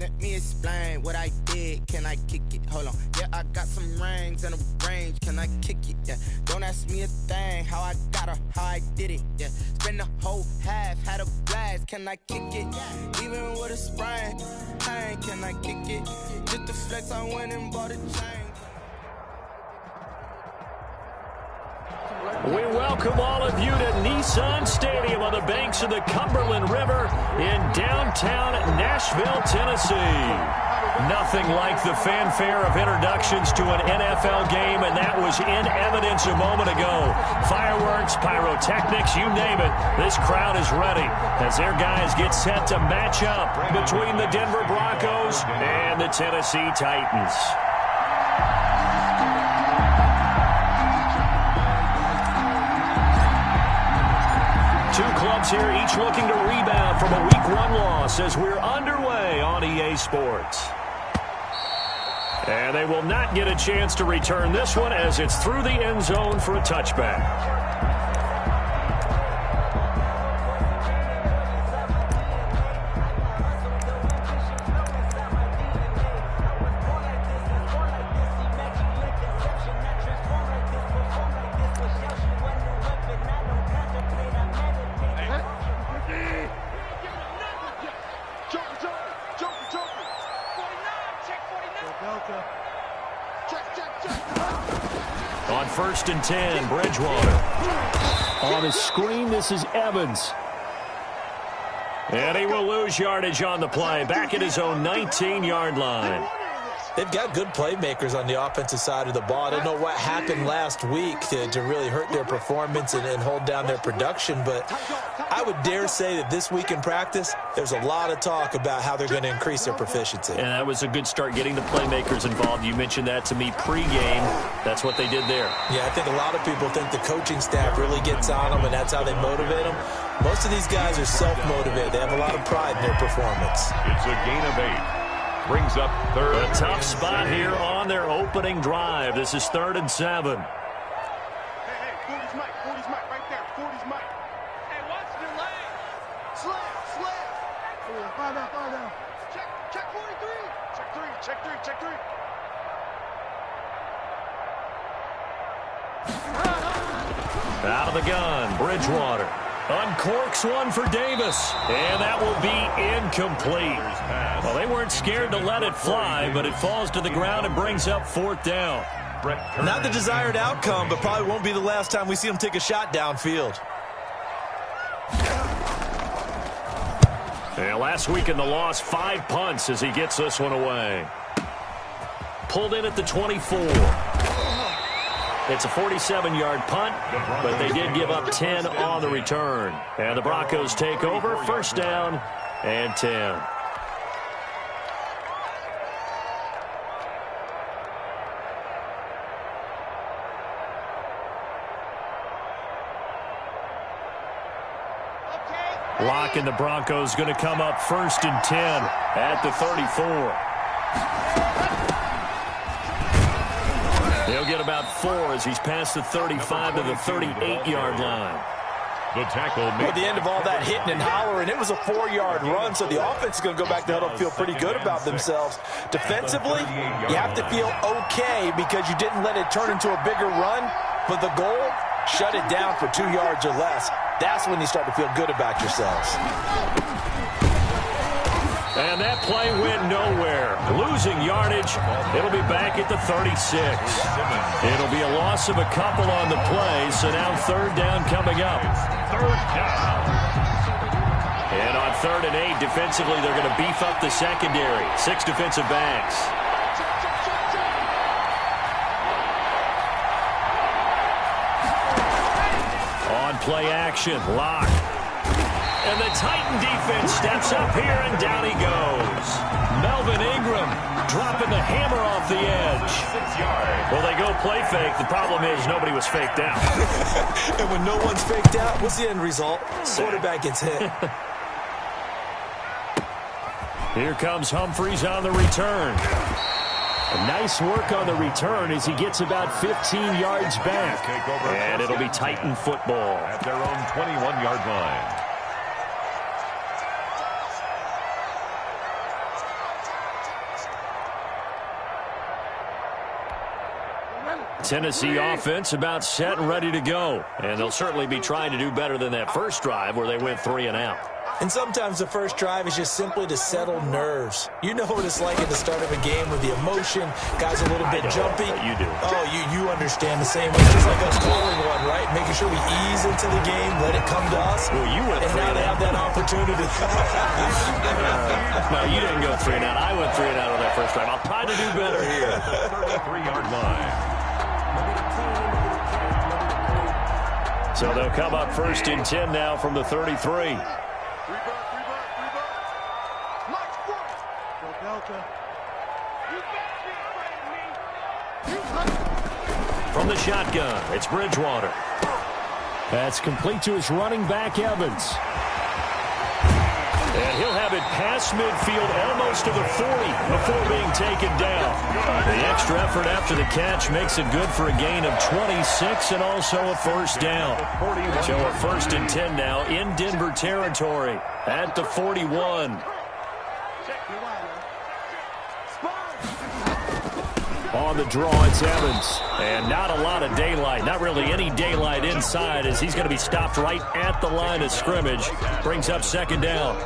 Let me explain what I did. Can I kick it? Hold on. Yeah, I got some rings and a range. Can I kick it? Yeah. Don't ask me a thing. How I got her, how I did it. Yeah. Spend the whole half, had a blast. Can I kick it? Even with a sprain. Pain, can I kick it? Just the flex, I went and bought a chain. We welcome all of you to Nissan Stadium on the banks of the Cumberland River in downtown Nashville, Tennessee. Nothing like the fanfare of introductions to an NFL game, and that was in evidence a moment ago. Fireworks, pyrotechnics, you name it, this crowd is ready as their guys get set to match up between the Denver Broncos and the Tennessee Titans. Two clubs here, each looking to rebound from a Week 1 loss as we're underway on EA Sports. And they will not get a chance to return this one as it's through the end zone for a touchback. On 1st and 10, Bridgewater. On his screen, this is Evans. And he will lose yardage on the play, back at his own 19-yard line. They've got good playmakers on the offensive side of the ball. I don't know what happened last week to really hurt their performance and hold down their production, but I would dare say that this week in practice, there's a lot of talk about how they're going to increase their proficiency. And that was a good start, getting the playmakers involved. You mentioned that to me pregame. That's what they did there. Yeah, I think a lot of people think the coaching staff really gets on them, and that's how they motivate them. Most of these guys are self-motivated. They have a lot of pride in their performance. It's a gain of 8. Brings up third. A tough spot here on their opening drive. This is 3rd and 7. Hey, 40's Mike, right there. 40's Mike. Hey, watch the lane. Slap. Fire down. Check 43. Check 3. Out of the gun, Bridgewater. Uncorks one for Davis, and that will be incomplete. Well, they weren't scared to let it fly, but it falls to the ground and brings up 4th down. Not the desired outcome, but probably won't be the last time we see him take a shot downfield. Yeah, last week in the loss, 5 punts as he gets this one away. Pulled in at the 24. It's a 47-yard punt, but they did give up 10 on the return. And the Broncos take over, 1st down and 10. Lock and the Broncos going to come up 1st and 10 at the 34. He'll get about 4 as he's past the 35 to the 38-yard line. The tackle made. At the end of all that hitting and hollering, it was a 4-yard run, so the offense is going to go back to huddle and feel pretty good about themselves. Defensively, you have to feel okay because you didn't let it turn into a bigger run, but the goal, shut it down for 2 yards or less. That's when you start to feel good about yourselves. And that play went nowhere. Losing yardage. It'll be back at the 36. It'll be a loss of a couple on the play, so now 3rd down coming up. 3rd down. And on 3rd and 8, defensively, they're going to beef up the secondary. 6 defensive backs. On play action, Lock. And the Titan defense steps up here, and down he goes. Melvin Ingram dropping the hammer off the edge. Well, they go play fake. The problem is nobody was faked out. And when no one's faked out, what's the end result? Quarterback gets hit. Here comes Humphries on the return. A nice work on the return as he gets about 15 yards back. And it'll be Titan football. At their own 21-yard line. Tennessee offense about set and ready to go. And they'll certainly be trying to do better than that first drive where they went 3 and out. And sometimes the first drive is just simply to settle nerves. You know what it's like at the start of a game with the emotion, guys a little bit jumpy. You do. Oh, you understand the same. It's just like us calling one, right? Making sure we ease into the game, let it come to us. Well, you went and 3 now and they out. have that opportunity. No, you didn't go 3 and out. I went 3 and out on that first drive. I'll try to do better here. 33-yard line. So they'll come up 1st and 10 now from the 33. From the shotgun, it's Bridgewater. That's complete to his running back, Evans. And he'll have it past midfield almost to the 40 before being taken down. The extra effort after the catch makes it good for a gain of 26 and also a first down. So a 1st and 10 now in Denver territory at the 41. On the draw, it's Evans. And not a lot of daylight. Not really any daylight inside as he's going to be stopped right at the line of scrimmage. Brings up 2nd down.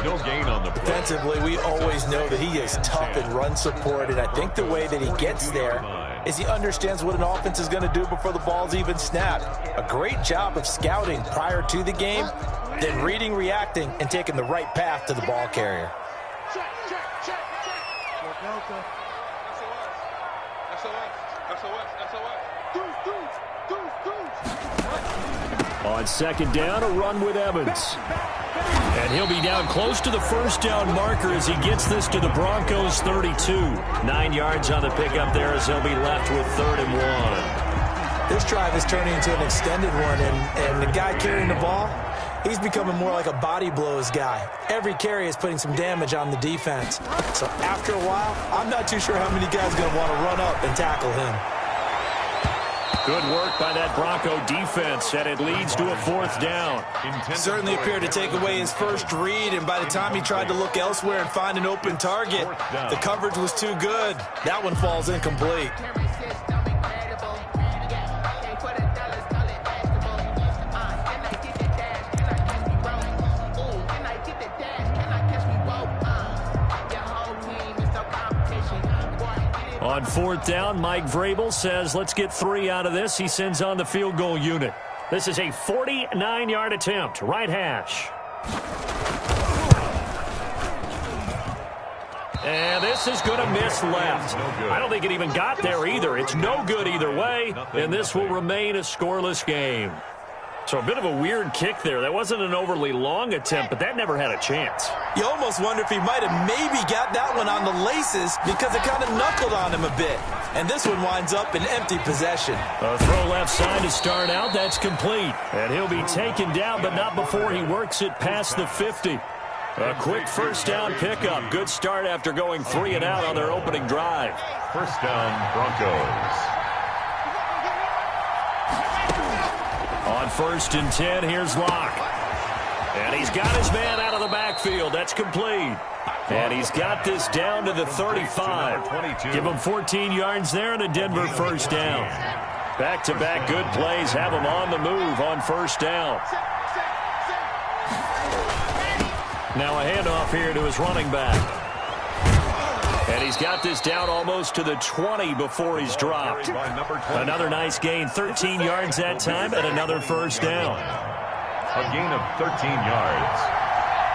No gain on the play. Defensively, we always know that he is tough in run support. And I think the way that he gets there is he understands what an offense is going to do before the ball's even snapped. A great job of scouting prior to the game, then reading, reacting, and taking the right path to the ball carrier. On 2nd down, a run with Evans. And he'll be down close to the first down marker as he gets this to the Broncos 32. 9 yards on the pickup there as he'll be left with 3rd and 1. This drive is turning into an extended one, and the guy carrying the ball, he's becoming more like a body blows guy. Every carry is putting some damage on the defense. So after a while, I'm not too sure how many guys are going to want to run up and tackle him. Good work by that Bronco defense, and it leads to a 4th down. Certainly appeared to take away his first read, and by the time he tried to look elsewhere and find an open target, the coverage was too good. That one falls incomplete. On 4th down, Mike Vrabel says, let's get 3 out of this. He sends on the field goal unit. This is a 49-yard attempt, right hash. And this is going to miss left. I don't think it even got there either. It's no good either way, and this will remain a scoreless game. So a bit of a weird kick there. That wasn't an overly long attempt, but that never had a chance. You almost wonder if he might have maybe got that one on the laces because it kind of knuckled on him a bit. And this one winds up in empty possession. A throw left side to start out. That's complete. And he'll be taken down, but not before he works it past the 50. A quick first down pickup. Good start after going 3 and out on their opening drive. First down, Broncos. On 1st and 10, here's Locke. And he's got his man out of the backfield. That's complete. And he's got this down to the 35. Give him 14 yards there and a Denver first down. Back-to-back good plays have him on the move on first down. Now a handoff here to his running back. And he's got this down almost to the 20 before he's dropped. Another nice gain, 13 yards that time, and another first down. A gain of 13 yards.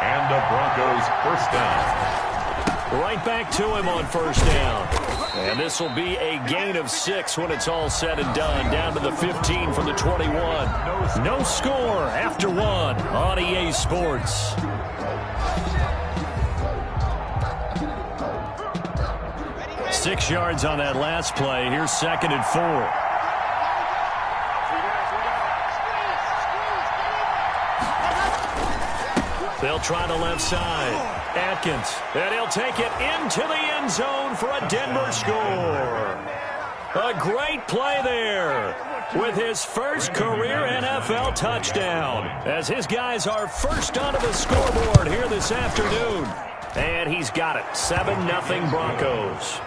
And the Broncos first down. Right back to him on first down. And this will be a gain of 6 when it's all said and done. Down to the 15 from the 21. No score after 1 on EA Sports. 6 yards on that last play. Here's 2nd and 4. They'll try the left side. Atkins. And he'll take it into the end zone for a Denver score. A great play there with his first career NFL touchdown as his guys are first onto the scoreboard here this afternoon. And he's got it. 7-0 Broncos.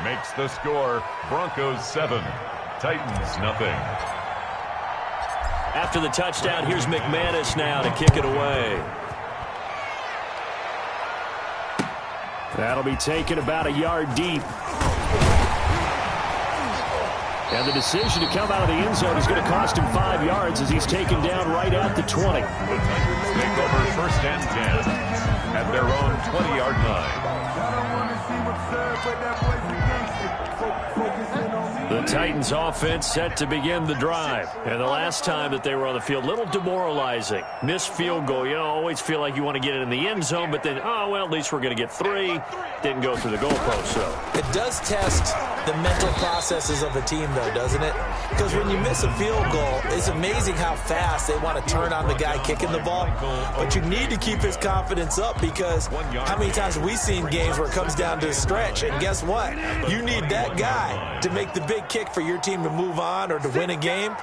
Makes the score Broncos 7, Titans, nothing. After the touchdown, here's McManus now to kick it away. That'll be taken about a yard deep. And the decision to come out of the end zone is going to cost him 5 yards as he's taken down right at the 20. The Titans take over 1st and 10 at their own 20-yard line. The Titans offense set to begin the drive. And the last time that they were on the field, a little demoralizing. Missed field goal. You know, always feel like you want to get it in the end zone, but then, oh, well, at least we're going to get 3. Didn't go through the goalpost, so. It does test the mental processes of a team, though, doesn't it? Because when you miss a field goal, it's amazing how fast they want to turn on the guy kicking the ball. But you need to keep his confidence up because how many times have we seen games where it comes down to a stretch? And guess what? You need that guy to make the big kick for your team to move on or to win a game.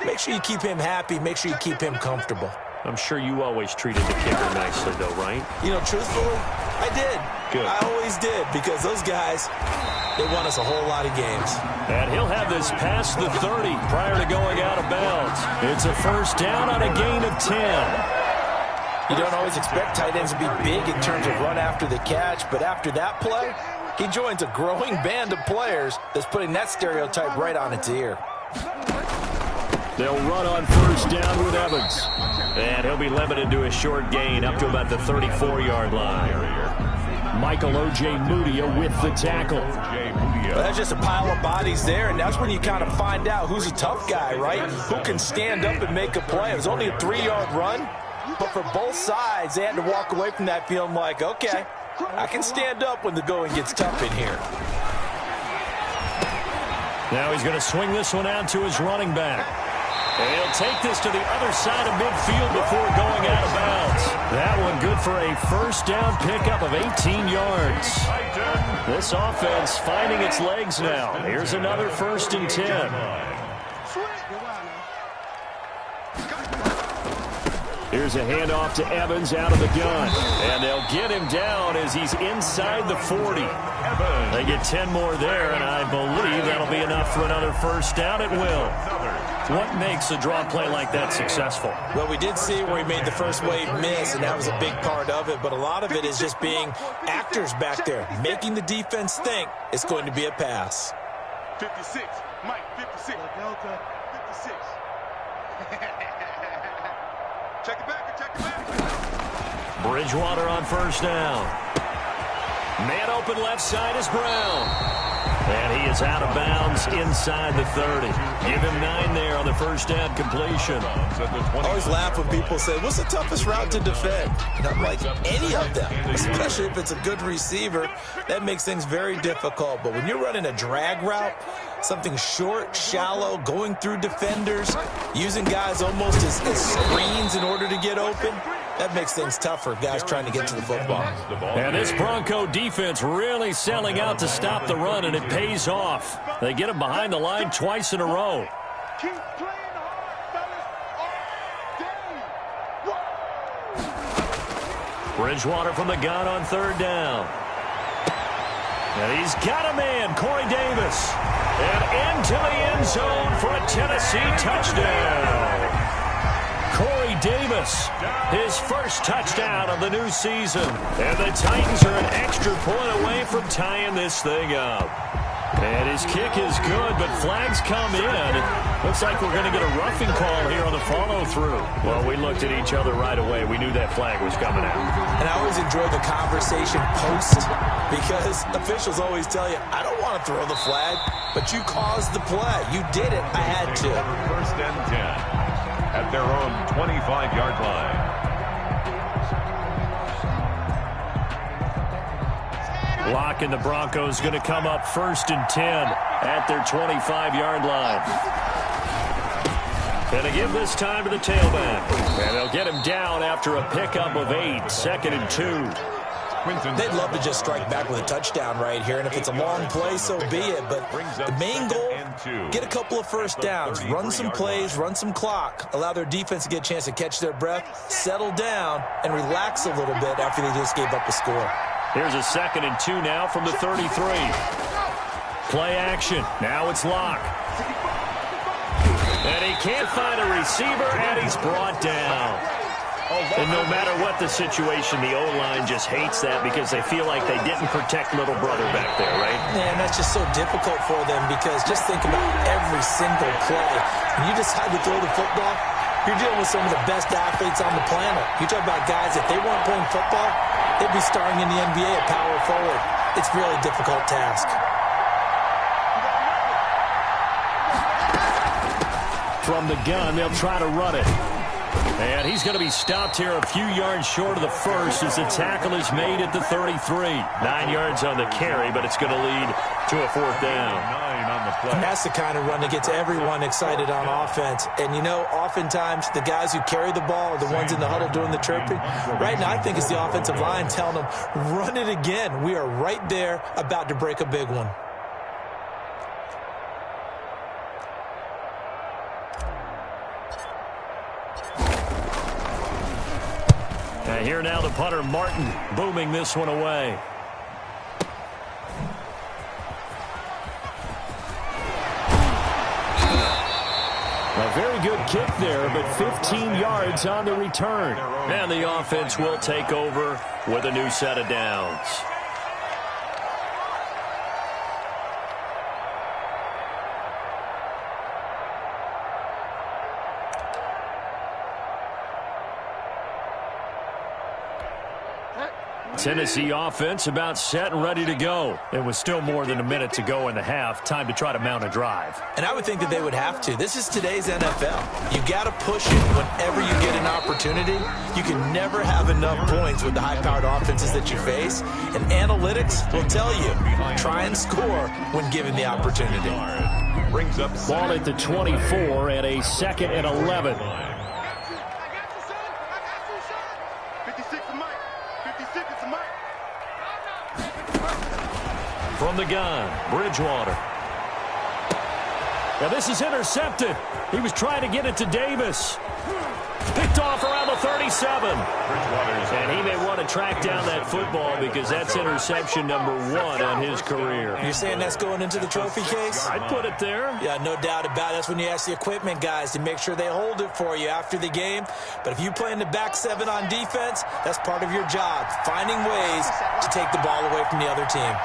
Make sure you keep him happy. Make sure you keep him comfortable. I'm sure you always treated the kicker nicely, though, right? You know, truthfully, I did. Good. I always did because those guys, they won us a whole lot of games. And he'll have this past the 30 prior to going out of bounds. It's a 1st down on a gain of 10. You don't always expect tight ends to be big in terms of run after the catch, but after that play, he joins a growing band of players that's putting that stereotype right on its ear. They'll run on 1st down with Evans. And he'll be limited to a short gain up to about the 34-yard line. Michael O.J. Mudia with the tackle. Well, that's just a pile of bodies there, and that's when you kind of find out who's a tough guy, right? Who can stand up and make a play. It was only a 3-yard run, but for both sides, they had to walk away from that feeling like, okay, I can stand up when the going gets tough in here. Now he's going to swing this one out to his running back. And he'll take this to the other side of midfield before going out of bounds. That one good for a 1st down pickup of 18 yards. This offense finding its legs now. Here's another 1st and 10. Here's a handoff to Evans out of the gun. And they'll get him down as he's inside the 40. They get 10 more there, and I believe that'll be enough for another 1st down. It will. What makes a draw play like that successful? Well, we did see where he made the first wave miss, and that was a big part of it. But a lot of it is just being actors back there, making the defense think it's going to be a pass. 56, Mike, 56. Delta, 56. Check it back, check it back. Bridgewater on 1st down. Man open left side is Brown. And he is out of bounds inside the 30. Give him 9 there on the 1st down completion. I always laugh when people say, what's the toughest route to defend? And I'm like, any of them, especially if it's a good receiver. That makes things very difficult. But when you're running a drag route, something short, shallow, going through defenders, using guys almost as screens in order to get open, that makes things tough for guys trying to get to the football. And this Bronco defense really selling out to stop the run, and it pays off. They get him behind the line twice in a row. Keep playing hard, fellas. Bridgewater from the gun on 3rd down. And he's got a man, Corey Davis. And into the end zone for a Tennessee touchdown. Corey Davis, his 1st touchdown of the new season. And the Titans are an extra point away from tying this thing up. And his kick is good, but flags come in. Looks like we're going to get a roughing call here on the follow-through. Well, we looked at each other right away. We knew that flag was coming out. And I always enjoy the conversation post because officials always tell you, I don't want to throw the flag, but you caused the play. You did it. I had to. 1st and 10 at their own 25-yard line. Lock and the Broncos going to come up 1st and 10 at their 25-yard line. And they give this time to the tailback. And they'll get him down after a pickup of 8, 2nd and 2. They'd love to just strike back with a touchdown right here, and if it's a long play, so be it. But the main goal, get a couple of 1st downs, run some plays, run some clock, allow their defense to get a chance to catch their breath, settle down, and relax a little bit after they just gave up a score. Here's a 2nd and 2 now from the 33. Play action. Now it's Locke. And he can't find a receiver, and he's brought down. And no matter what the situation, the O-line just hates that because they feel like they didn't protect little brother back there, right? Man, that's just so difficult for them because just think about every single play. When you decide to throw the football, you're dealing with some of the best athletes on the planet. You talk about guys, if they weren't playing football, they'd be starring in the NBA at power forward. It's a really difficult task. From the gun, they'll try to run it. And he's going to be stopped here a few yards short of the first as the tackle is made at the 33. 9 yards on the carry, but it's going to lead to a fourth down. And that's the kind of run that gets everyone excited on offense. And, you know, oftentimes the guys who carry the ball are the ones in the huddle doing the chirping. Right now, I think it's the offensive line telling them, run it again. We are right there about to break a big one. And here now the punter, Martin, booming this one away. A very good kick there, but 15 yards on the return. And the offense will take over with a new set of downs. Tennessee offense about set and ready to go. It was still more than a minute to go in the half. Time to try to mount a drive. And I would think that they would have to. This is today's NFL. You got to push it whenever you get an opportunity. You can never have enough points with the high-powered offenses that you face. And analytics will tell you, try and score when given the opportunity. Brings up ball at the 24 and a 2nd and 11. From the gun, Bridgewater. Now this is intercepted. He was trying to get it to Davis. Picked off around the 37. And he may want to track down that football because that's interception number 1 on his career. You're saying that's going into the trophy case? I'd put it there. Yeah, no doubt about it. That's when you ask the equipment guys to make sure they hold it for you after the game. But if you play in the back 7 on defense, that's part of your job, finding ways to take the ball away from the other team.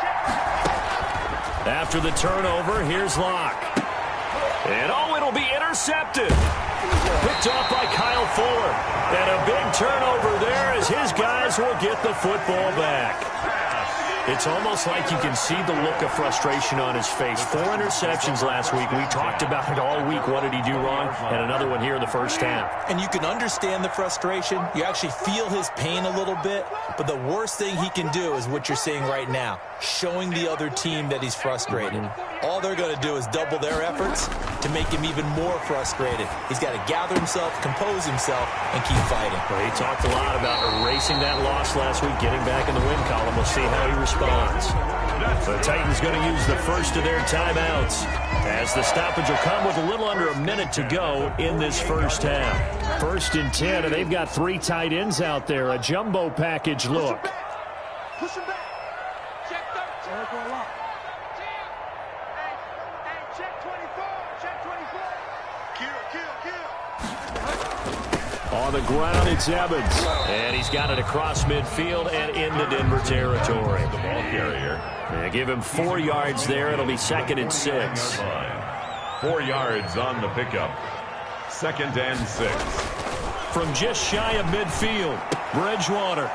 After the turnover, here's Locke. And it'll be intercepted. Picked off by Kyle Fuller. And a big turnover there as his guys will get the football back. It's almost like you can see the look of frustration on his face. 4 interceptions last week. We talked about it all week. What did he do wrong? And another one here in the first half. And you can understand the frustration. You actually feel his pain a little bit. But the worst thing he can do is what you're seeing right now, showing the other team that he's frustrated. All they're going to do is double their efforts to make him even more frustrated. He's got to gather himself, compose himself, and keep fighting. Well, he talked a lot about erasing that loss last week, getting back in the win column. We'll see how he responds. The Titans going to use the first of their timeouts as the stoppage will come with a little under a minute to go in this first half. 1st and 10, and they've got 3 tight ends out there. A jumbo package look. Push him back. Check 13. Hey, check 24. Check 24. Kill. On the ground, it's Evans. And he's got it across midfield and into Denver territory. The ball carrier. They give him 4 yards there. It'll be 2nd and 6. 4 yards on the pickup. 2nd and 6. From just shy of midfield, Bridgewater.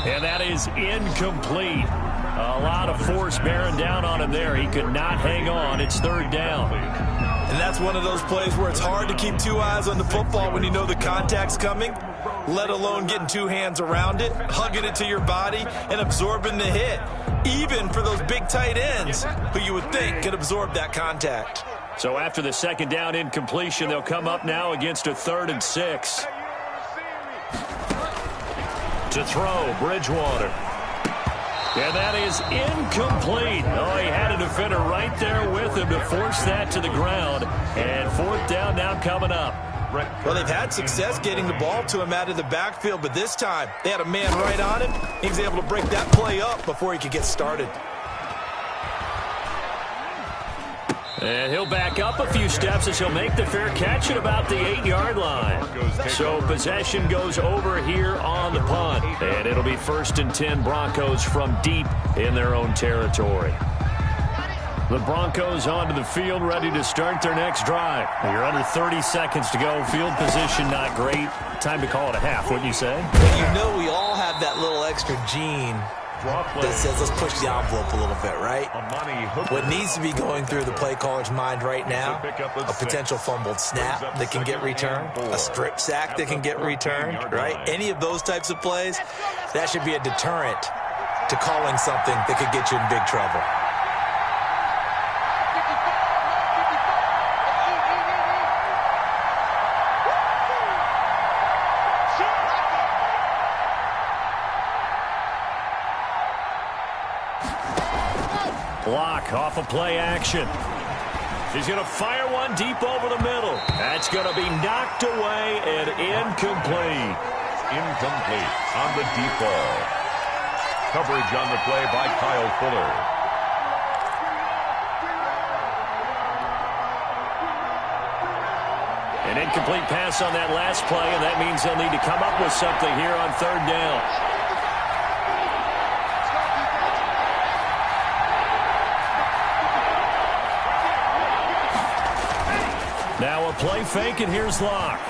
And that is incomplete. A lot of force bearing down on him there. He could not hang on. It's 3rd down. And that's one of those plays where it's hard to keep 2 eyes on the football when you know the contact's coming, let alone getting 2 hands around it, hugging it to your body, and absorbing the hit, even for those big tight ends who you would think could absorb that contact. So after the 2nd down incompletion, they'll come up now against a 3rd and 6. To throw, Bridgewater. And that is incomplete. Oh, he had a defender right there with him to force that to the ground. And 4th down now coming up. Well, they've had success getting the ball to him out of the backfield, but this time they had a man right on him. He was able to break that play up before he could get started. And he'll back up a few steps as he'll make the fair catch at about the 8-yard line. So possession goes over here on the punt. And it'll be 1st and 10 Broncos from deep in their own territory. The Broncos onto the field, ready to start their next drive. You're under 30 seconds to go. Field position not great. Time to call it a half, wouldn't you say? Well, you know we all have that little extra gene that says let's push the envelope a little bit, right? What needs to be going through the play caller's mind right now, a potential fumbled snap that can get returned, a strip sack that can get returned, right? Any of those types of plays, that should be a deterrent to calling something that could get you in big trouble. Block off of play action. He's going to fire one deep over the middle. That's going to be knocked away and incomplete. Incomplete on the deep ball. Coverage on the play by Kyle Fuller. An incomplete pass on that last play, and that means they'll need to come up with something here on 3rd down. Now a play fake, and here's Locke.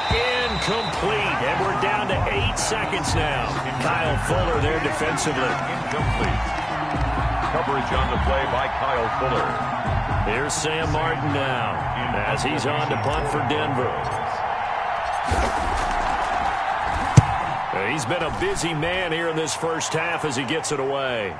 Incomplete, and we're down to 8 seconds now. Kyle Fuller there defensively. Incomplete. Coverage on the play by Kyle Fuller. Here's Sam Martin now, as he's on to punt for Denver. He's been a busy man here in this first half as he gets it away.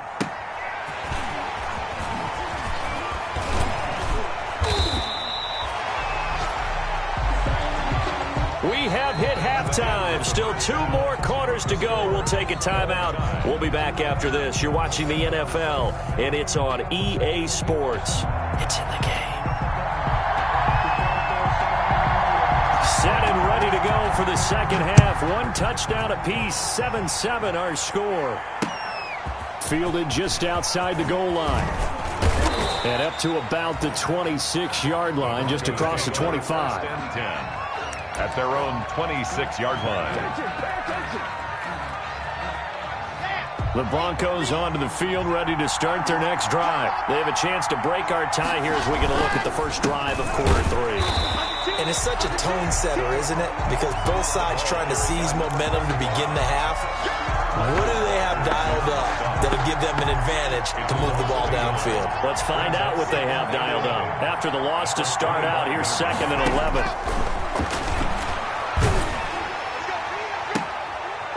We have hit halftime. Still 2 more quarters to go. We'll take a timeout. We'll be back after this. You're watching the NFL, and it's on EA Sports. It's in the game. Set and ready to go for the second half. 1 touchdown apiece. 7-7 our score. Fielded just outside the goal line. And up to about the 26-yard line, just across the 25. At their own 26-yard line. The Broncos onto the field, ready to start their next drive. They have a chance to break our tie here as we get a look at the first drive of quarter 3. And it's such a tone setter, isn't it? Because both sides trying to seize momentum to begin the half. What do they have dialed up that'll give them an advantage to move the ball downfield? Let's find out what they have dialed up. After the loss to start out, here's 2nd and 11.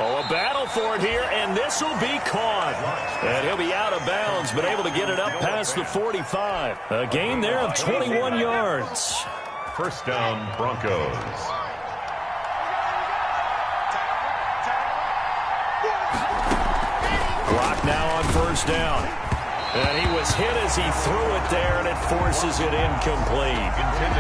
Oh, a battle for it here, and this will be caught. And he'll be out of bounds, but able to get it up past the 45. A gain there of 21 yards. First down, Broncos. Clock now on 1st down. And he was hit as he threw it there, and it forces it incomplete.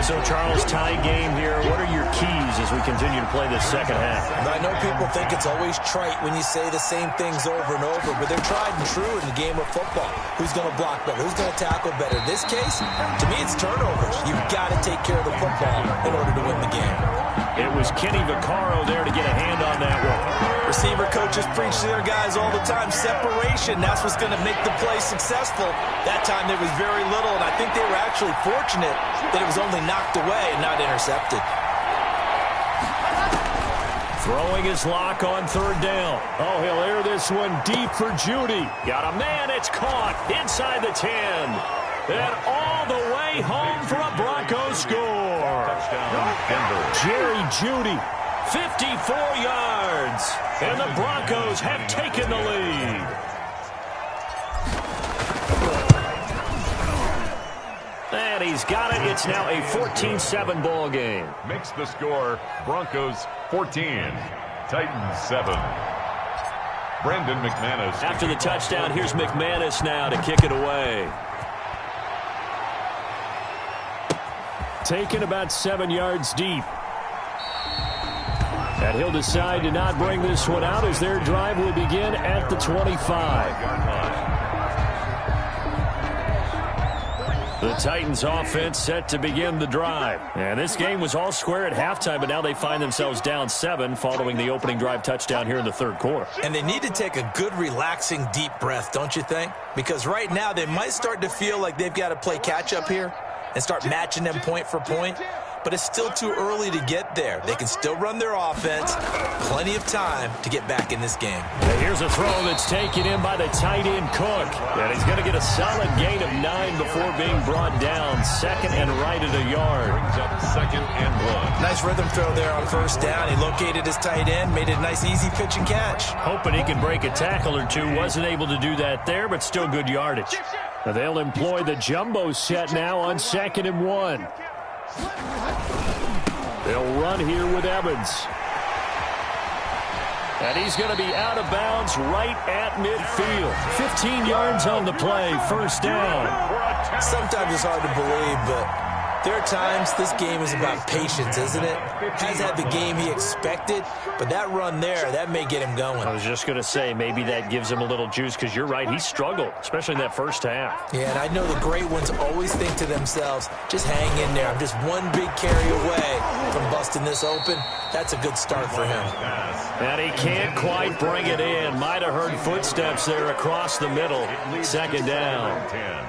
So, Charles, tie game here. What are your keys as we continue to play this second half? I know people think it's always trite when you say the same things over and over, but they're tried and true in the game of football. Who's going to block better? Who's going to tackle better? In this case, to me, it's turnovers. You've got to take care of the football in order to win the game. It was Kenny Vaccaro there to get a hand on that one. Receiver coaches preach to their guys all the time. Separation, that's what's going to make the play successful. That time there was very little, and I think they were actually fortunate that it was only knocked away and not intercepted. Throwing his lock on 3rd down. Oh, he'll air this one deep for Judy. Got a man, it's caught inside the 10. And all the way home for a Broncos score. Jerry Judy, 54 yards. And the Broncos have taken the lead. And he's got it. It's now a 14-7 ball game. Makes the score Broncos 14, Titans 7. Brandon McManus. After the touchdown, here's McManus now to kick it away. Taken about 7 yards deep. And he'll decide to not bring this one out as their drive will begin at the 25. The Titans offense set to begin the drive. And this game was all square at halftime, but now they find themselves down 7 following the opening drive touchdown here in the third quarter. And they need to take a good, relaxing, deep breath, don't you think? Because right now they might start to feel like they've got to play catch-up here and start matching them point for point. But it's still too early to get there. They can still run their offense. Plenty of time to get back in this game. And here's a throw that's taken in by the tight end Cook. And he's going to get a solid gain of 9 before being brought down. Second and right at a yard. Brings up second and 1. Nice rhythm throw there on first down. He located his tight end, made it a nice, easy pitch and catch. Hoping he can break a tackle or two. Wasn't able to do that there, but still good yardage. Now they'll employ the jumbo set now on second and 1. They'll run here with Evans. And he's going to be out of bounds right at midfield. 15 yards on the play, first down. Sometimes it's hard to believe, but there are times this game is about patience, isn't it? Hasn't had the game he expected, but that run there, that may get him going. I was just going to say, maybe that gives him a little juice, because you're right, he struggled, especially in that first half. Yeah, and I know the great ones always think to themselves, just hang in there. I'm just one big carry away from busting this open. That's a good start for him. And he can't quite bring it in. Might have heard footsteps there across the middle. Second down. 10.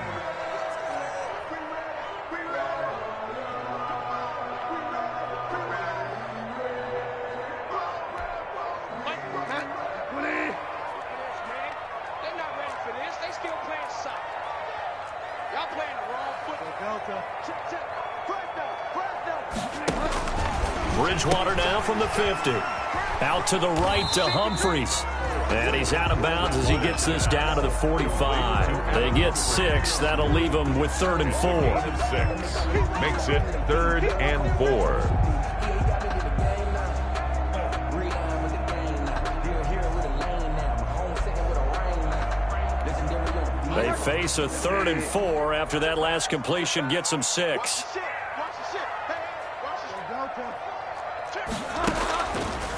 Bridgewater now from the 50. Out to the right to Humphreys. And he's out of bounds as he gets this down to the 45. They get 6. That'll leave them with 3rd and 4. 6. Makes it 3rd and 4. They face a 3rd and 4 after that last completion gets them 6.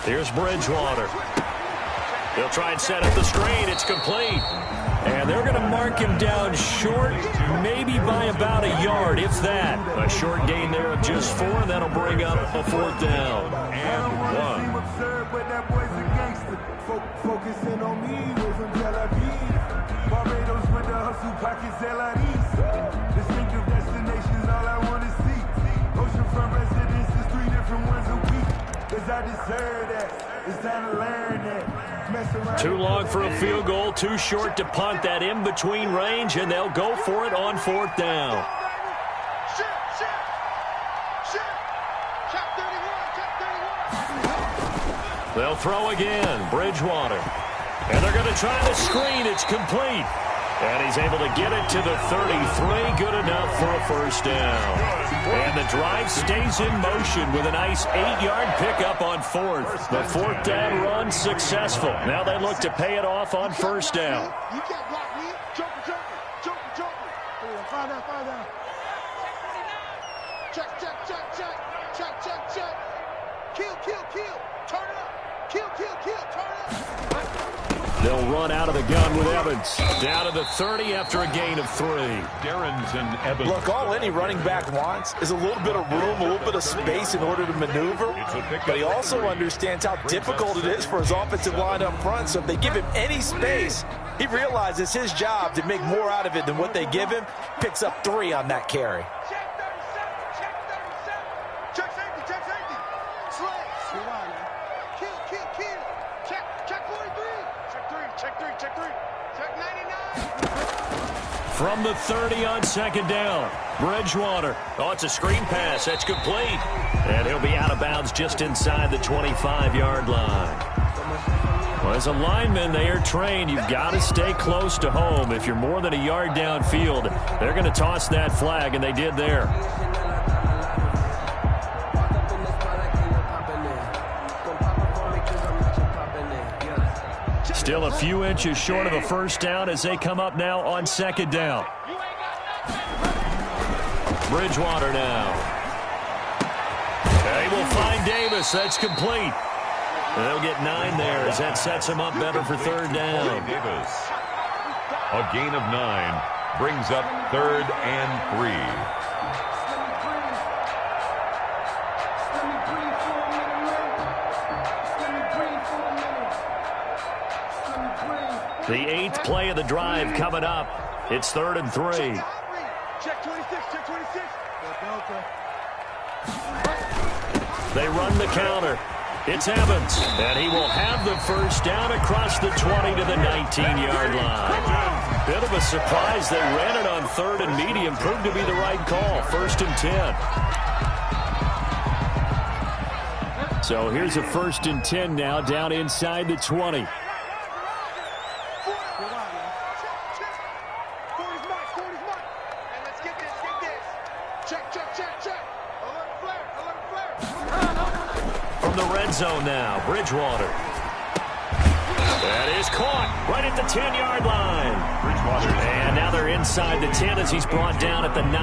Here's Bridgewater. They'll try and set up the screen. It's complete. And they're going to mark him down short, maybe by about a yard, if that. A short gain there of just 4, and that'll bring up a 4th down. And 1. Focusing on me from Tel Aviv. Barbados with the hustle pockets, distinctive destinations, all I want to see. Oceanfront residences, 3 different ones a week. Cause I deserve that. It's time to learn that. Too long for a field goal, too short to punt. That in-between range, and they'll go for it on 4th down. They'll throw again, Bridgewater. And they're going to try the screen. It's complete. And he's able to get it to the 33. Good enough for a first down. And the drive stays in motion with a nice 8-yard pickup on 4th. The 4th down run successful. Now they look to pay it off on first down. You can't block me. Joker. Find out. Check. Kill. Turn it up. Kill. Turn it up. They'll run out of the gun with Evans. Down to the 30 after a gain of 3. Darrington Evans. Look, all any running back wants is a little bit of room, a little bit of space in order to maneuver. But he also understands how difficult it is for his offensive line up front. So if they give him any space, he realizes his job to make more out of it than what they give him. Picks up 3 on that carry. Check safety. Slay. Kill. Check 43. Check 3. Check 99. From the 30 on second down, Bridgewater. Oh, it's a screen pass. That's complete. And he'll be out of bounds just inside the 25-yard line. Well, as a lineman, they are trained. You've got to stay close to home. If you're more than a yard downfield, they're going to toss that flag, and they did there. Still a few inches short of a first down as they come up now on second down. Bridgewater now. They will find Davis. That's complete. They'll get 9 there as that sets them up better for third down. Davis. A gain of 9. Brings up 3rd and 3. The 8th play of the drive coming up. It's 3rd and 3. Check 26, check 26. They run the counter. It's Evans, and he will have the first down across the 20 to the 19-yard line. Bit of a surprise. They ran it on 3rd and medium. Proved to be the right call. 1st and 10. So here's a 1st and 10 now down inside the 20. Zone now, Bridgewater. That is caught right at the 10-yard line. Bridgewater. And now they're inside the 10 as he's brought down at the 9. 10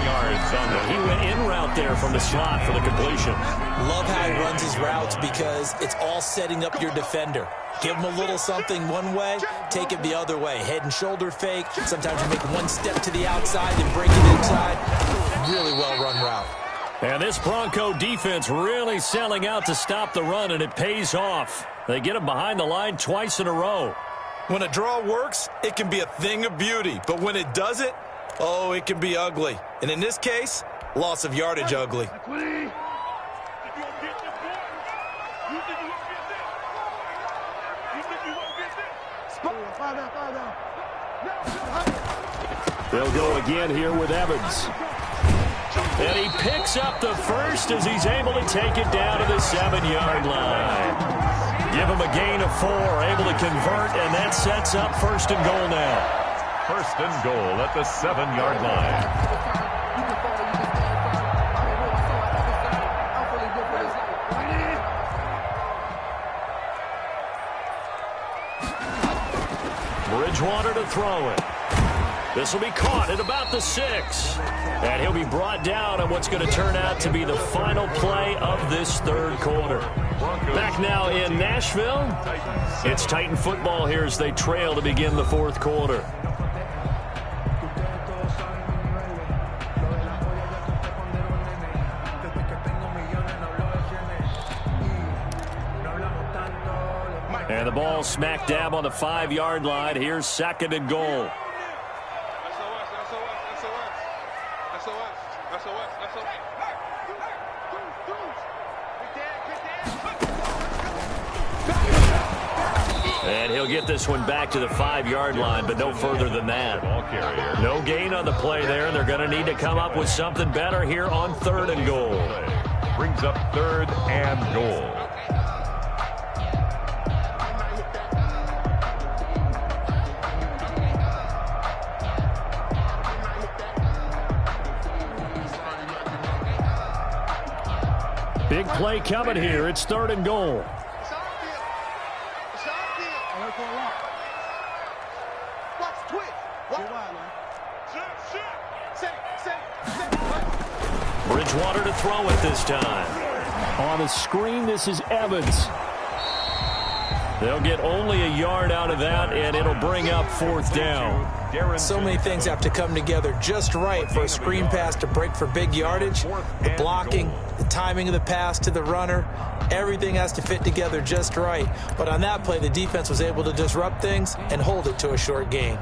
yards on the... He went in route there from the slot for the completion. Love how he runs his routes because it's all setting up your defender. Give him a little something one way, take it the other way. Head and shoulder fake. Sometimes you make one step to the outside and break it inside. Really well-run route. And this Bronco defense really selling out to stop the run, and it pays off. They get him behind the line twice in a row. When a draw works, it can be a thing of beauty. But when it doesn't, oh, it can be ugly. And in this case, loss of yardage ugly. They'll go again here with Evans. And he picks up the first as he's able to take it down to the 7-yard line. Give him a gain of 4, able to convert, and that sets up 1st and goal now. 1st and goal at the 7-yard line. Bridgewater to throw it. This will be caught at about the 6. And he'll be brought down on what's going to turn out to be the final play of this 3rd quarter. Back now in Nashville. It's Titan football here as they trail to begin the 4th quarter. And the ball smack dab on the 5-yard line. Here's 2nd and goal. And he'll get this one back to the 5-yard line, but no further than that. No gain on the play there, and they're going to need to come up with something better here on 3rd and goal. Brings up 3rd and goal. Big play coming here. It's 3rd and goal. Bridgewater to throw it this time. On the screen, this is Evans. They'll get only a yard out of that, and it'll bring up 4th down. So many things have to come together just right for a screen pass to break for big yardage. The blocking, the timing of the pass to the runner, everything has to fit together just right. But on that play, the defense was able to disrupt things and hold it to a short gain.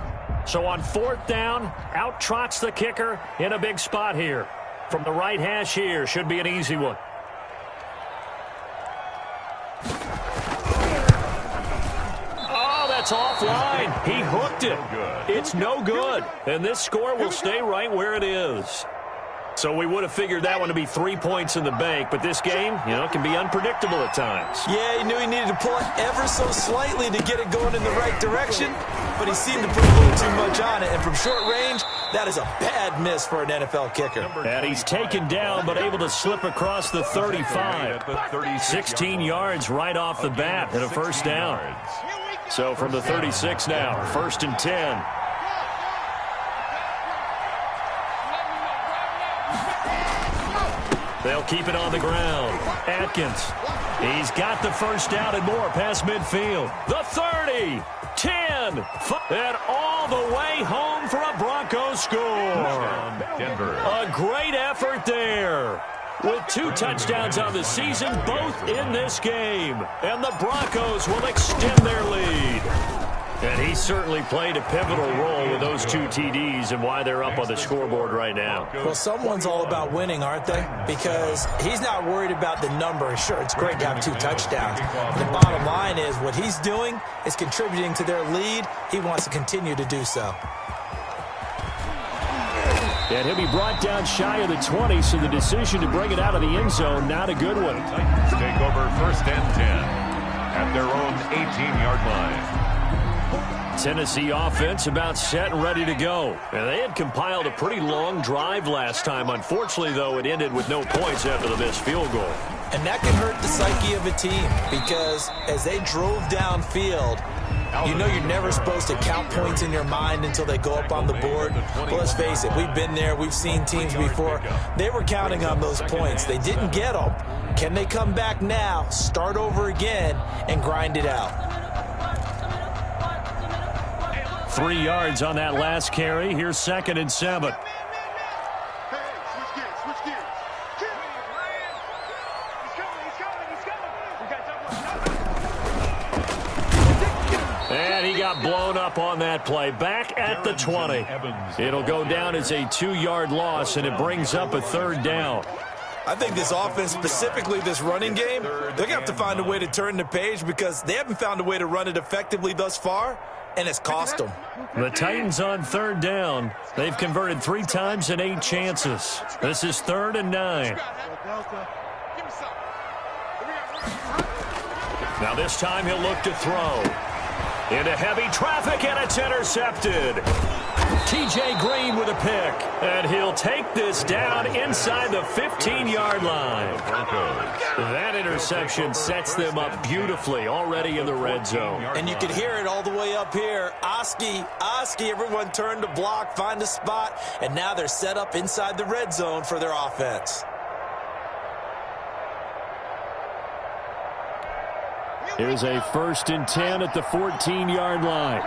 So on 4th down, out trots the kicker in a big spot here. From the right hash here, should be an easy one. Oh, that's offline. He hooked it. It's no good. And this score will stay right where it is. So we would have figured that one to be 3 points in the bank, but this game, can be unpredictable at times. Yeah, he knew he needed to pull it ever so slightly to get it going in the right direction, but he seemed to put a little too much on it, and from short range, that is a bad miss for an NFL kicker. And he's taken down, but able to slip across the 35. 16 yards right off the bat and a 1st down. So from the 36 now, 1st and 10. They'll keep it on the ground. Atkins. He's got the first down and more past midfield. The 30, 10, and all the way home for a Broncos score. Denver. A great effort there. With 2 touchdowns on the season, both in this game. And the Broncos will extend their lead. And he certainly played a pivotal role with those 2 TDs and why they're up on the scoreboard right now. Well, someone's all about winning, aren't they? Because he's not worried about the number. Sure, it's great to have 2 touchdowns. But the bottom line is what he's doing is contributing to their lead. He wants to continue to do so. And he'll be brought down shy of the 20, so the decision to bring it out of the end zone, not a good one. Titans take over 1st and 10 at their own 18-yard line. Tennessee offense about set and ready to go. And they had compiled a pretty long drive last time. Unfortunately, though, it ended with no points after the missed field goal. And that can hurt the psyche of a team because as they drove downfield, you know you're never supposed to count points in your mind until they go up on the board. But let's face it, we've been there. We've seen teams before. They were counting on those points. They didn't get them. Can they come back now, start over again, and grind it out? 3 yards on that last carry. Here's 2nd and 7. And he got blown up on that play. Back at the 20. It'll go down as a 2-yard loss, and it brings up a 3rd down. I think this offense, specifically this running game, they're going to have to find a way to turn the page because they haven't found a way to run it effectively thus far, and it's cost them. The Titans on 3rd down. They've converted 3 times in 8 chances. This is 3rd and 9. Now this time he'll look to throw. Into heavy traffic, and it's intercepted. T.J. Green with a pick, and he'll take this down inside the 15-yard line. That interception sets them up beautifully already in the red zone. And you can hear it all the way up here. Oski, everyone turned to block, find a spot, and now they're set up inside the red zone for their offense. Here's a 1st and 10 at the 14-yard line.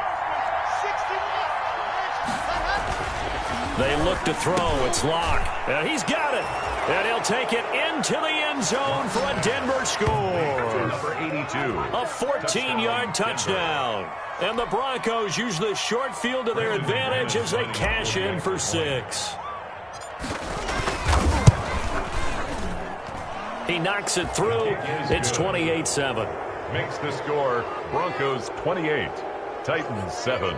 They look to throw. It's Locke. And he's got it. And he'll take it into the end zone for a Denver score. Number 82. A 14-yard touchdown. And the Broncos use the short field to their advantage as they cash in for 6. He knocks it through. It's 28-7. Makes the score Broncos 28, Titans 7.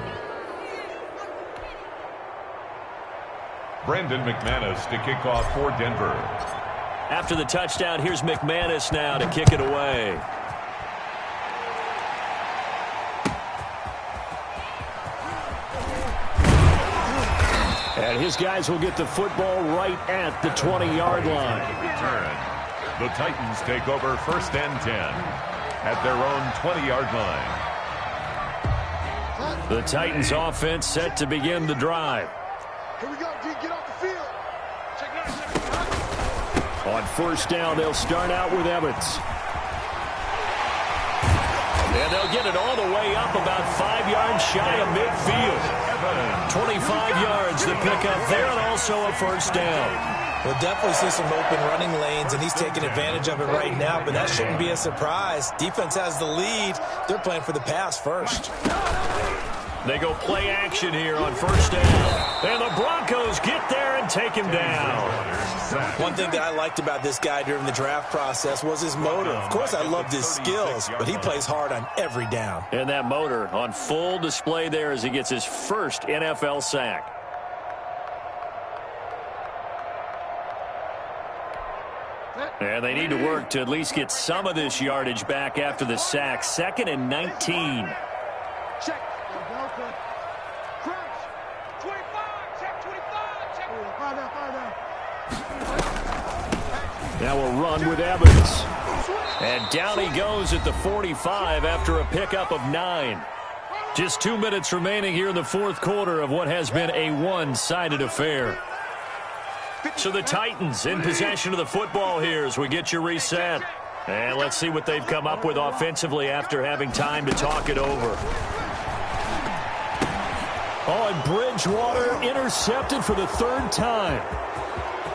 Brandon McManus to kick off for Denver. After the touchdown, here's McManus now to kick it away. And his guys will get the football right at the 20-yard line. Return. The Titans take over 1st and 10. At their own 20-yard line. The Titans offense set to begin the drive. Here we go, D, get off the field. On 1st down, they'll start out with Evans. And they'll get it all the way up about 5 yards shy of midfield. 25 yards the pickup there, and also a 1st down. We'll definitely see some open running lanes, and he's taking advantage of it right now, but that shouldn't be a surprise. Defense has the lead. They're playing for the pass first. They go play action here on 1st down. And the Broncos get there and take him down. One thing that I liked about this guy during the draft process was his motor. Of course, I loved his skills, but he plays hard on every down. And that motor on full display there as he gets his first NFL sack. And they need to work to at least get some of this yardage back after the sack. 2nd and 19. Check. Crouch. 25. Check 25. Check. Now we'll run with Evans. And down he goes at the 45 after a pickup of 9. Just 2 minutes remaining here in the 4th quarter of what has been a one-sided affair. So the Titans in possession of the football here as we get you reset. And let's see what they've come up with offensively after having time to talk it over. Oh, and Bridgewater intercepted for the third time.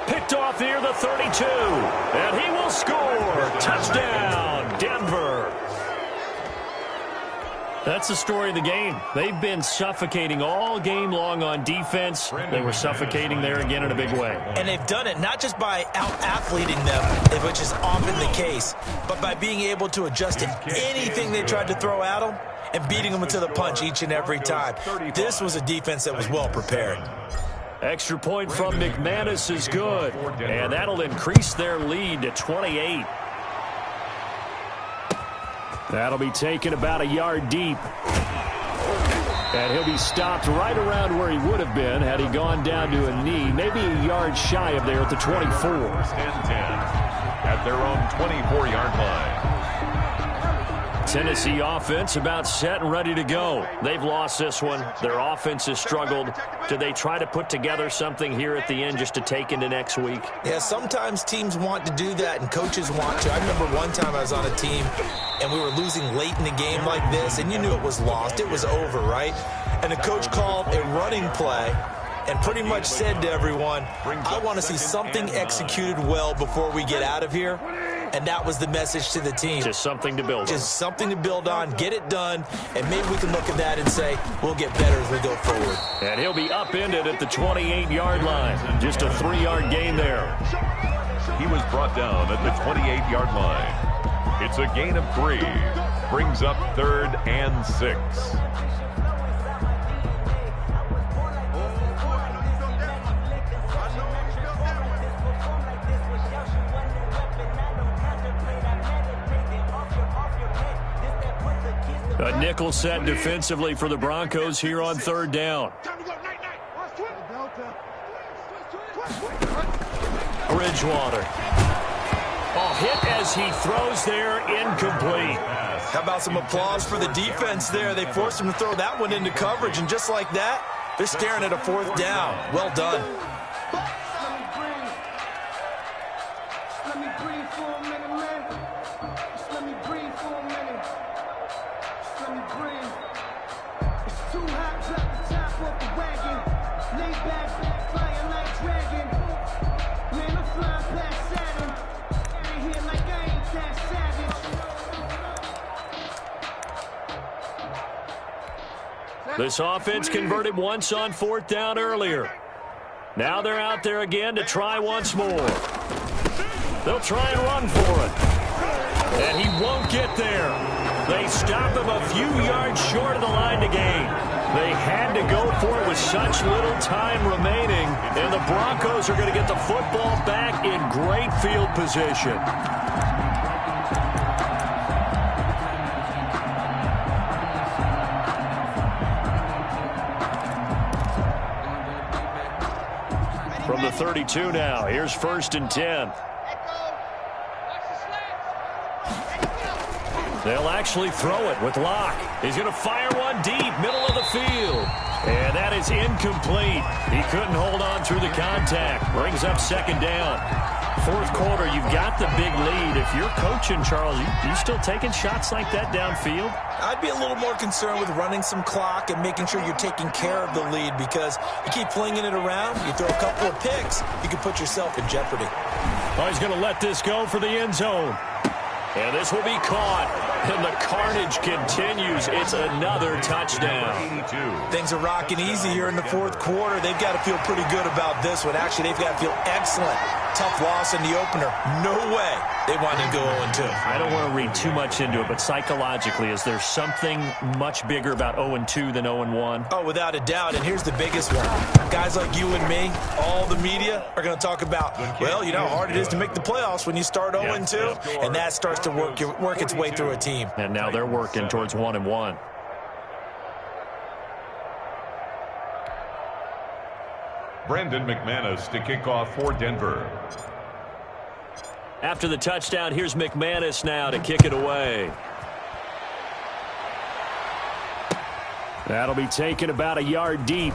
Picked off near the 32. And he will score. Touchdown, Denver. That's the story of the game. They've been suffocating all game long on defense. They were suffocating there again in a big way. And they've done it not just by out-athleting them, which is often the case, but by being able to adjust to anything they tried to throw at them and beating them to the punch each and every time. This was a defense that was well prepared. Extra point from McManus is good, and that'll increase their lead to 28. That'll be taken about a yard deep. And he'll be stopped right around where he would have been had he gone down to a knee, maybe a yard shy of there at the 24. And 10 at their own 24-yard line. Tennessee offense about set and ready to go. They've lost this one. Their offense has struggled. Do they try to put together something here at the end just to take into next week? Yeah, sometimes teams want to do that and coaches want to. I remember one time I was on a team and we were losing late in the game like this, and you knew it was lost. It was over, right? And the coach called a running play and pretty much said to everyone, I want to see something executed well before we get out of here. And that was the message to the team. Just something to build on. Just something to build on, get it done, and maybe we can look at that and say, we'll get better as we go forward. And he'll be upended at the 28-yard line. Just a 3-yard gain there. He was brought down at the 28-yard line. It's a gain of 3. Brings up 3rd and 6. A nickel set defensively for the Broncos here on 3rd down. Bridgewater. Oh, hit as he throws there, incomplete. How about some applause for the defense there? They forced him to throw that one into coverage, and just like that, they're staring at a 4th down. Well done. This offense converted once on 4th down earlier. Now they're out there again to try once more. They'll try and run for it. And he won't get there. They stop him a few yards short of the line to gain. They had to go for it with such little time remaining. And the Broncos are going to get the football back in great field position. From the 32 now, here's 1st and 10. They'll actually throw it with Locke. He's going to fire one deep, middle of the field. And that is incomplete. He couldn't hold on through the contact. Brings up 2nd down. 4th quarter, you've got the big lead. If you're coaching, Charles, you still taking shots like that downfield? I'd be a little more concerned with running some clock and making sure you're taking care of the lead, because you keep flinging it around, you throw a couple of picks, you can put yourself in jeopardy. Oh, he's going to let this go for the end zone. And this will be caught. And the carnage continues. It's another touchdown. Things are rocking easy here in the 4th quarter. They've got to feel pretty good about this one. Actually, they've got to feel excellent. Tough loss in the opener. No way they wanted to go 0-2. I don't want to read too much into it, but psychologically, is there something much bigger about 0-2 than 0-1? Oh, without a doubt, and here's the biggest one. Guys like you and me, all the media, are going to talk about, well, you know how hard it is to make the playoffs when you start 0-2, and that starts to work its way through a team. And now they're working towards 1-1. Brandon McManus to kick off for Denver. After the touchdown, here's McManus now to kick it away. That'll be taken about a yard deep.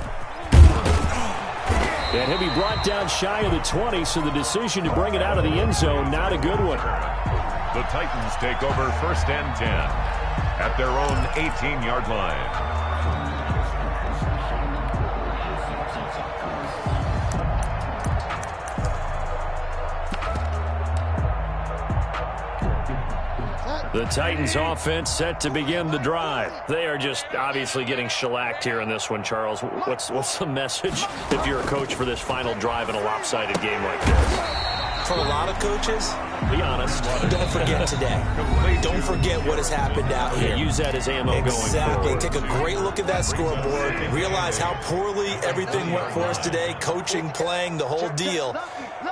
And he'll be brought down shy of the 20, so the decision to bring it out of the end zone, not a good one. The Titans take over 1st and 10 at their own 18-yard line. The Titans offense set to begin the drive. They are just obviously getting shellacked here in this one, Charles. What's the message if you're a coach for this final drive in a lopsided game like this? For a lot of coaches, be honest. Don't forget today. Don't forget what has happened out here. Use that as ammo going forward. Exactly. Take a great look at that scoreboard. Realize how poorly everything went for us today. Coaching, playing, the whole deal.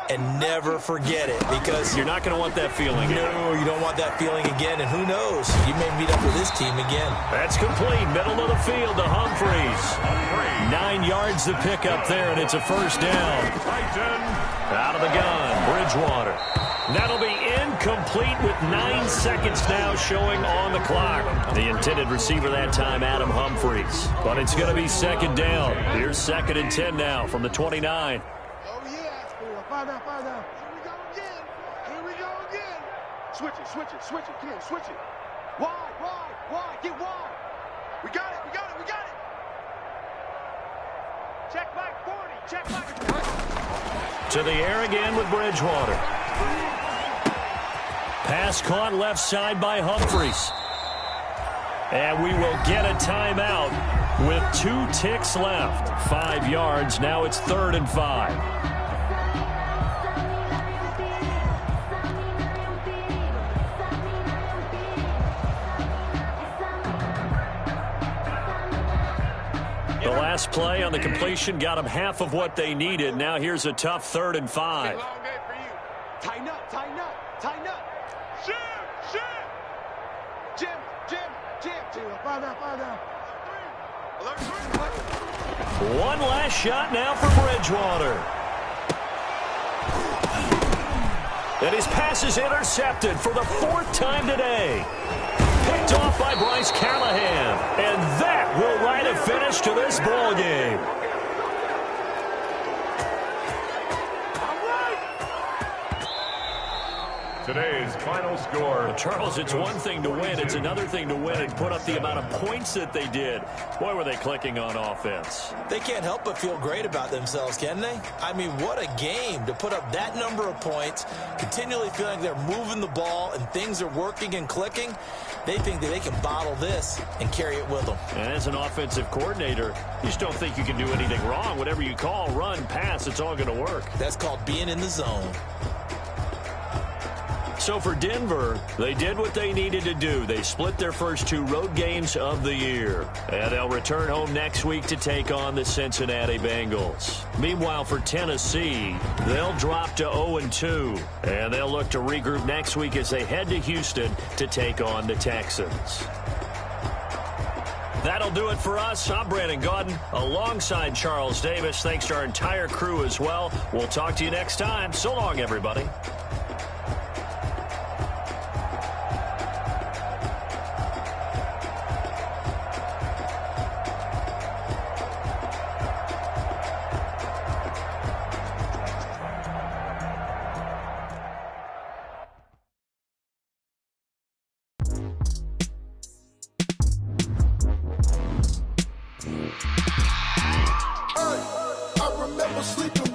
And never forget it, because you're not going to want that feeling again. No, you don't want that feeling again. And who knows? You may meet up with this team again. That's complete. Middle of the field to Humphreys. 9 yards to pick up there, and it's a first down. Out of the gun, Bridgewater. That'll be incomplete with 9 seconds now showing on the clock. The intended receiver that time, Adam Humphreys. But it's going to be second down. Here's 2nd and 10 now from the 29. Fire down. Here we go again. Switch it. Come on, switch it. Wide. Get wide. We got it. Check back 40. To the air again with Bridgewater. Pass caught left side by Humphreys. And we will get a timeout with 2 ticks left. 5 yards. Now it's 3rd and 5. The last play on the completion got them half of what they needed. Now here's a tough 3rd and 5. Long game for you. Tighten up. Shoot. Jim. Fire down. One last shot now for Bridgewater. And his pass is intercepted for the 4th time today. Picked off by Bryce Callahan. And that will write a finish to this ball game. Today's final score. Charles, it's one thing to win. It's another thing to win and put up the amount of points that they did. Boy, were they clicking on offense. They can't help but feel great about themselves, can they? I mean, what a game to put up that number of points, continually feeling they're moving the ball and things are working and clicking. They think that they can bottle this and carry it with them. And as an offensive coordinator, you just don't think you can do anything wrong. Whatever you call, run, pass, it's all going to work. That's called being in the zone. So for Denver, they did what they needed to do. They split their first 2 road games of the year. And they'll return home next week to take on the Cincinnati Bengals. Meanwhile, for Tennessee, they'll drop to 0-2. And they'll look to regroup next week as they head to Houston to take on the Texans. That'll do it for us. I'm Brandon Gaudin alongside Charles Davis. Thanks to our entire crew as well. We'll talk to you next time. So long, everybody. I remember sleeping